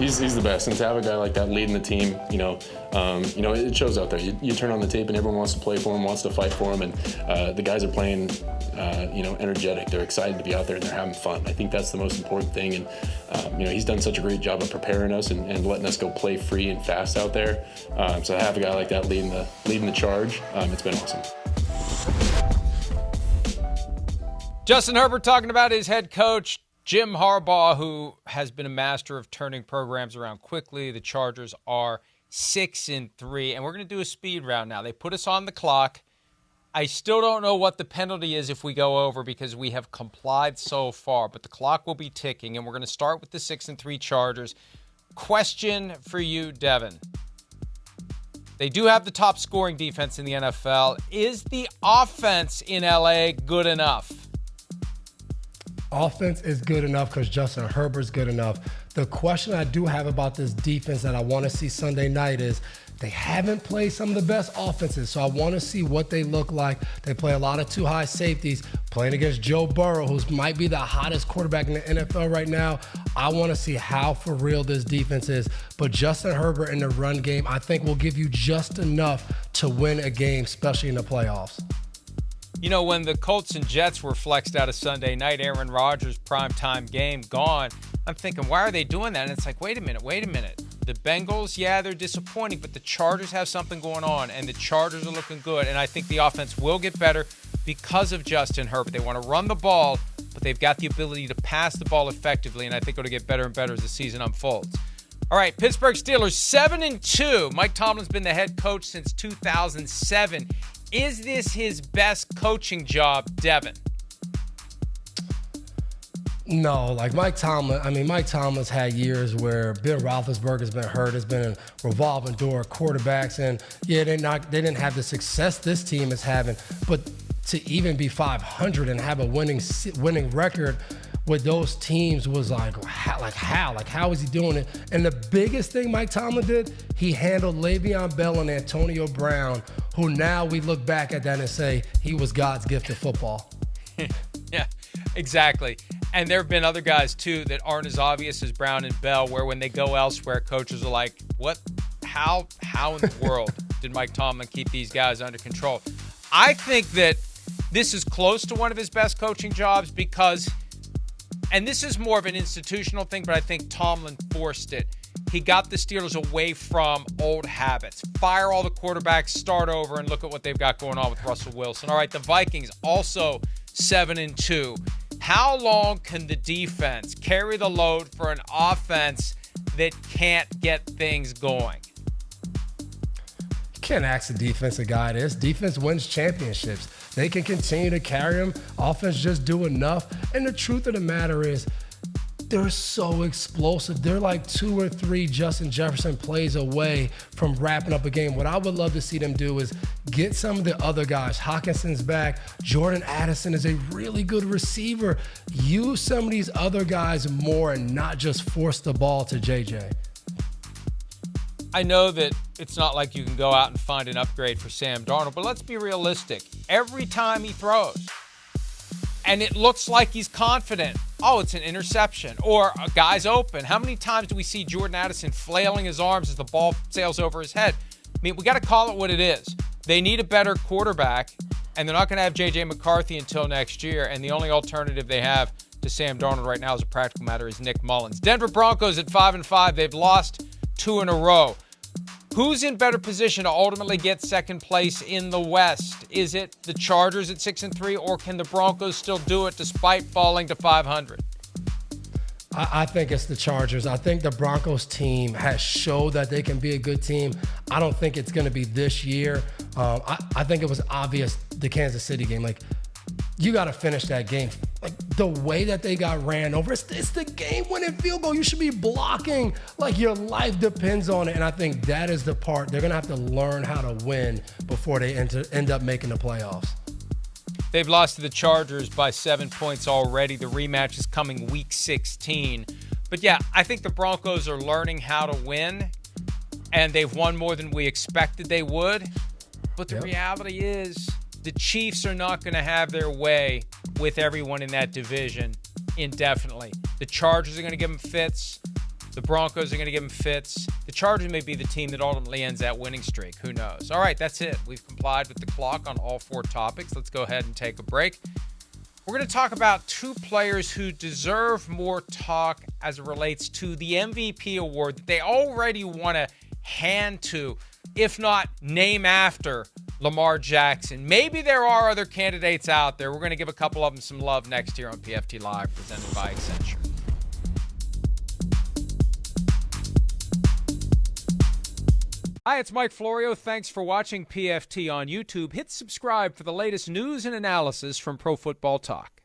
He's the best, and to have a guy like that leading the team, it shows out there. You turn on the tape, and everyone wants to play for him, wants to fight for him, and the guys are playing, energetic. They're excited to be out there, and they're having fun. I think that's the most important thing, and he's done such a great job of preparing us and letting us go play free and fast out there. So to have a guy like that leading the charge, it's been awesome. Justin Herbert talking about his head coach, Jim Harbaugh, who has been a master of turning programs around quickly. The Chargers are 6-3, and we're going to do a speed round now. They put us on the clock. I still don't know what the penalty is if we go over because we have complied so far, but the clock will be ticking, and we're going to start with the 6-3 Chargers. Question for you, Devin. They do have the top scoring defense in the NFL. Is the offense in LA good enough? Offense is good enough because Justin Herbert's good enough. The question I do have about this defense that I want to see Sunday night is they haven't played some of the best offenses, so I want to see what they look like. They play a lot of too high safeties, playing against Joe Burrow, who might be the hottest quarterback in the NFL right now. I want to see how for real this defense is. But Justin Herbert in the run game, I think will give you just enough to win a game, especially in the playoffs. When the Colts and Jets were flexed out of Sunday night, Aaron Rodgers' primetime game gone, I'm thinking, why are they doing that? And it's like, wait a minute. The Bengals, they're disappointing, but the Chargers have something going on, and the Chargers are looking good, and I think the offense will get better because of Justin Herbert. They want to run the ball, but they've got the ability to pass the ball effectively, and I think it'll get better and better as the season unfolds. All right, Pittsburgh Steelers, 7-2. Mike Tomlin's been the head coach since 2007. Is this his best coaching job, Devin? No, Mike Tomlin's had years where Ben Roethlisberger's been hurt. It's been a revolving door of quarterbacks, and they didn't have the success this team is having. But to even be 500 and have a winning record with those teams was how is he doing it? And the biggest thing Mike Tomlin did, he handled Le'Veon Bell and Antonio Brown, who now we look back at that and say he was God's gift to football. Yeah, exactly. And there have been other guys, too, that aren't as obvious as Brown and Bell, where when they go elsewhere, coaches are like, what? How in the world did Mike Tomlin keep these guys under control? I think that this is close to one of his best coaching jobs because, and this is more of an institutional thing, but I think Tomlin forced it. He got the Steelers away from old habits. Fire all the quarterbacks, start over, and look at what they've got going on with Russell Wilson. All right, the Vikings also 7-2. How long can the defense carry the load for an offense that can't get things going? You can't ask the defensive guy this. Defense wins championships. They can continue to carry them. Offense just do enough. And the truth of the matter is, they're so explosive. They're like 2 or 3 Justin Jefferson plays away from wrapping up a game. What I would love to see them do is get some of the other guys. Hawkinson's back. Jordan Addison is a really good receiver. Use some of these other guys more and not just force the ball to JJ. I know that it's not like you can go out and find an upgrade for Sam Darnold, but let's be realistic. Every time he throws, and it looks like he's confident, it's an interception, or a guy's open. How many times do we see Jordan Addison flailing his arms as the ball sails over his head? I mean, we got to call it what it is. They need a better quarterback, and they're not going to have J.J. McCarthy until next year, and the only alternative they have to Sam Darnold right now as a practical matter is Nick Mullins. Denver Broncos at 5-5. They've lost 2 in a row. Who's in better position to ultimately get second place in the West? Is it the Chargers at 6-3, or can the Broncos still do it despite falling to 500? I think it's the Chargers. I think the Broncos team has showed that they can be a good team. I don't think it's going to be this year. I think it was obvious the Kansas City game. You got to finish that game. The way that they got ran over, it's the game-winning field goal. You should be blocking like your life depends on it. And I think that is the part they're going to have to learn how to win before they end up making the playoffs. They've lost to the Chargers by 7 points already. The rematch is coming week 16. But yeah, I think the Broncos are learning how to win, and they've won more than we expected they would. But the reality is the Chiefs are not going to have their way with everyone in that division indefinitely. The Chargers are going to give them fits. The Broncos are going to give him fits. The Chargers may be the team that ultimately ends that winning streak. Who knows? All right, that's it. We've complied with the clock on all 4 topics. Let's go ahead and take a break. We're going to talk about 2 players who deserve more talk as it relates to the MVP award that they already want to hand to, if not name after, Lamar Jackson. Maybe there are other candidates out there. We're going to give a couple of them some love next year on PFT Live, presented by Accenture. Hi, it's Mike Florio. Thanks for watching PFT on YouTube. Hit subscribe for the latest news and analysis from Pro Football Talk.